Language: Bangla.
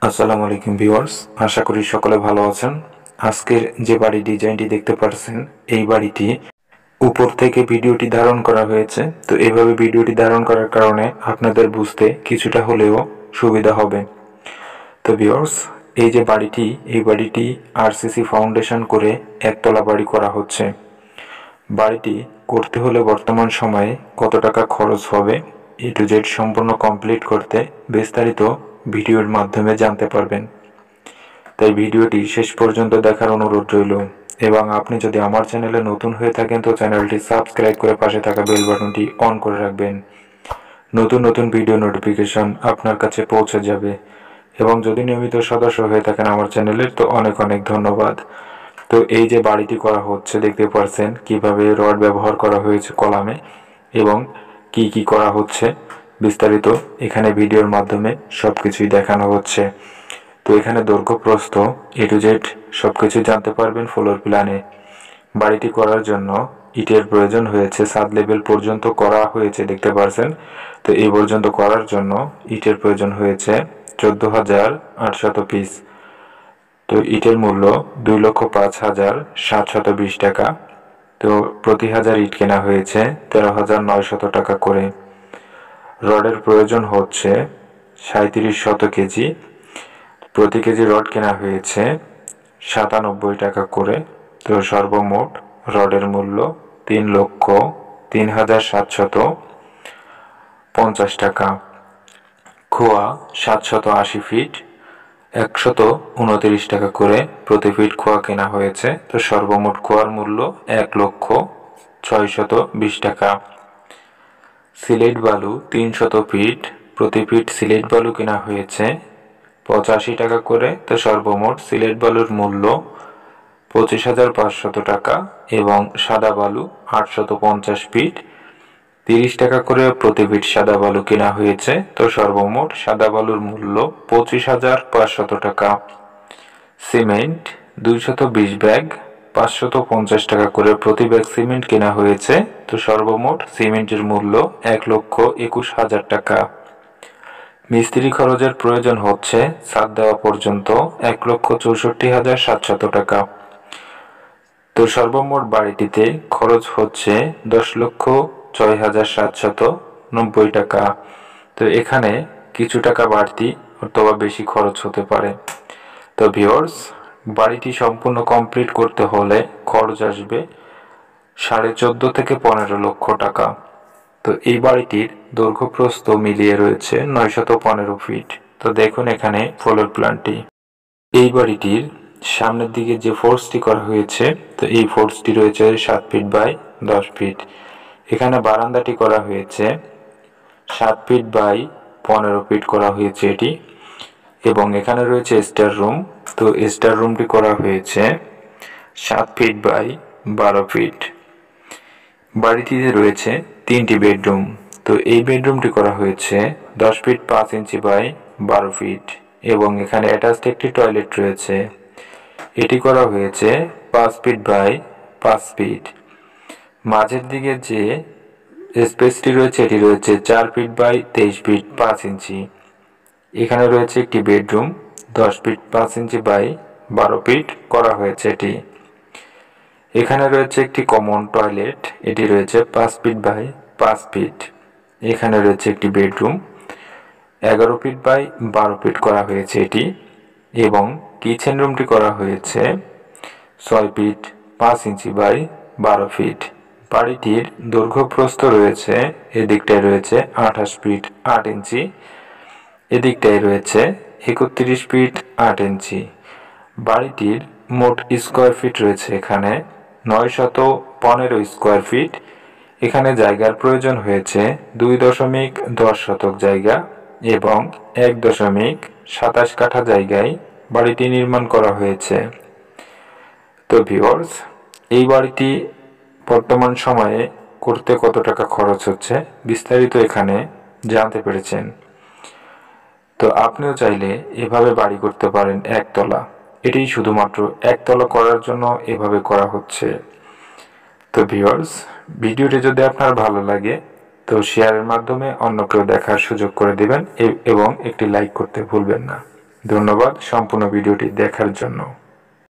আসসালামু আলাইকুম ভিউয়ার্স, আশা করি সকলে ভালো আছেন। আজকের যে বাড়ি ডিজাইনটি দেখতে পাচ্ছেন, এই বাড়িটি উপর থেকে ভিডিওটি ধারণ করা হয়েছে। তো এইভাবে ভিডিওটি ধারণ করার কারণে আপনাদের বুঝতে কিছুটা হলেও সুবিধা হবে। তো ভিউয়ার্স, এই যে বাড়িটি, এই বাড়িটি আরসিসি ফাউন্ডেশন করে একতলা বাড়ি করা হচ্ছে। বাড়িটি করতে হলে বর্তমান সময়ে কত টাকা খরচ হবে, এ টু জেড সম্পূর্ণ কমপ্লিট করতে বিস্তারিত ভিডিওর মাধ্যমে জানতে পারবেন। তাই ভিডিওটি শেষ পর্যন্ত দেখার অনুরোধ রইল। এবং আপনি যদি আমার চ্যানেলে নতুন হয়ে থাকেন তো চ্যানেলটি সাবস্ক্রাইব করে পাশে থাকা বেল বাটনটি অন করে রাখবেন। নতুন নতুন ভিডিও নোটিফিকেশন আপনার কাছে পৌঁছে যাবে। এবং যদি নিয়মিত সদস্য হয়ে থাকেন আমার চ্যানেলের, তো অনেক অনেক ধন্যবাদ। তো এই যে বাড়িটি করা হচ্ছে, দেখতে পাচ্ছেন কিভাবে রড ব্যবহার করা হয়েছে কলামে এবং কি কি করা হচ্ছে বিস্তারিত এখানে ভিডিওর মাধ্যমে সবকিছুই দেখানো হচ্ছে। তো এখানে দৈর্ঘ্য প্রস্থ এ টু জেড সবকিছু জানতে পারবেন ফ্লোর প্ল্যানে। বাড়িটি করার জন্য ইটের প্রয়োজন হয়েছে, 7 লেভেল পর্যন্ত করা হয়েছে দেখতে পাচ্ছেন। তো এই পর্যন্ত করার জন্য ইটের প্রয়োজন হয়েছে 14,800 পিস। তো ইটের মূল্য 2,05,720 টাকা। তো প্রতি হাজার ইট কেনা হয়েছে 13,900 টাকা করে। রডের প্রয়োজন হচ্ছে 3700 কেজি। প্রতি কেজি রড কেনা হয়েছে 97 টাকা করে। তো সর্বমোট রডের মূল্য 3,03,750 টাকা। খোয়া 780 ফিট, 129 টাকা করে প্রতি ফিট খোয়া কেনা হয়েছে। তো সর্বমোট খোয়ার মূল্য 1,0620 টাকা। সিলেট বালু 300 ফিট, প্রতি ফিট সিলেট বালু কেনা হয়েছে 85 টাকা করে। তো সর্বমোট সিলেট বালুর মূল্য 25,500 টাকা। এবং সাদা বালু 850 ফিট, 30 টাকা করে প্রতি ফিট সাদা বালু কেনা হয়েছে। তো সর্বমোট সাদা বালুর মূল্য 25,500 টাকা। সিমেন্ট 220 ব্যাগ, 550 টাকা করে প্রতি ব্যাগ সিমেন্ট কেনা হয়েছে। তো সর্বমোট সিমেন্টের মূল্য 1,21,000 টাকা। মিস্ত্রি খরচের প্রয়োজন হচ্ছে ছাদ দেওয়া পর্যন্ত 1,64,700 টাকা। তো সর্বমোট বাড়িটিতে খরচ হচ্ছে 10,06,790 টাকা। তো এখানে কিছু টাকা বাড়তি অথবা বেশি খরচ হতে পারে। তো ভিউয়ার্স, বাড়িটি সম্পূর্ণ কমপ্লিট করতে হলে খরচ আসবে 14.5 থেকে 15 লক্ষ টাকা। তো এই বাড়িটির দৈর্ঘ্য প্রস্থ মিলিয়ে রয়েছে 915 ফিট। তো দেখুন এখানে ফ্লোর প্ল্যানটি। এই বাড়িটির সামনের দিকে যে ফোর্সটি করা হয়েছে, তো এই ফোর্সটি রয়েছে 7 ফিট বাই 10 ফিট। এখানে বারান্দাটি করা হয়েছে 7 ফিট বাই 15 ফিট করা হয়েছে এটি। এবং এখানে রয়েছে স্টার রুম। তো স্টার রুমটি করা হয়েছে 7 ফিট বাই 12 ফিট। বাড়িটিতে রয়েছে 3টি বেডরুম। তো এই বেডরুমটি করা হয়েছে 10 ফিট 5 ইঞ্চি বাই 12 ফিট। এবং এখানে অ্যাটাচড একটি টয়লেট রয়েছে। এটি করা হয়েছে 5 ফিট বাই 5 ফিট। মাঝের দিকে যে স্পেসটি রয়েছে, এটি রয়েছে 4 ফিট বাই 23 ফিট 5 ইঞ্চি। এখানে রয়েছে একটি bedroom 10 feet 5 inch by 12 feet করা হয়েছে এটি। এখানে রয়েছে একটি কমন টয়লেট, এটি রয়েছে 5 ফিট বাই 5 ফিট। এখানে রয়েছে একটি বেডরুম 11 ফিট বাই 12 ফিট করা হয়েছে এটি। এবং কিচেন রুমটি করা হয়েছে 6 ফিট 5 ইঞ্চি বাই 12 ফিট। বাড়িটির দৈর্ঘ্য প্রস্থ রয়েছে, এদিকটায় রয়েছে 28 ফিট 8 ইঞ্চি, এদিকটায় রয়েছে 31 ফিট 8 ইঞ্চি। বাড়িটির মোট স্কোয়ার ফিট রয়েছে এখানে 915 স্কোয়ার ফিট। এখানে জায়গার প্রয়োজন হয়েছে 2.10 শতক জায়গা এবং 1.27 কাঠা জায়গায় বাড়িটি নির্মাণ করা হয়েছে। তো ভিউয়ার্স, এই বাড়িটি বর্তমান সময়ে করতে কত টাকা খরচ হচ্ছে বিস্তারিত এখানে জানতে পেরেছেন। তো আপনিও চাইলে এভাবে বাড়ি করতে পারেন একতলা। এটি শুধুমাত্র একতলা করার জন্য এভাবে করা হচ্ছে। তো ভিউয়ার্স, ভিডিওটি যদি আপনার ভালো লাগে তো শেয়ারের মাধ্যমে অন্য কেউ দেখার সুযোগ করে দিবেন এবং একটি লাইক করতে ভুলবেন না। ধন্যবাদ সম্পূর্ণ ভিডিওটি দেখার জন্য।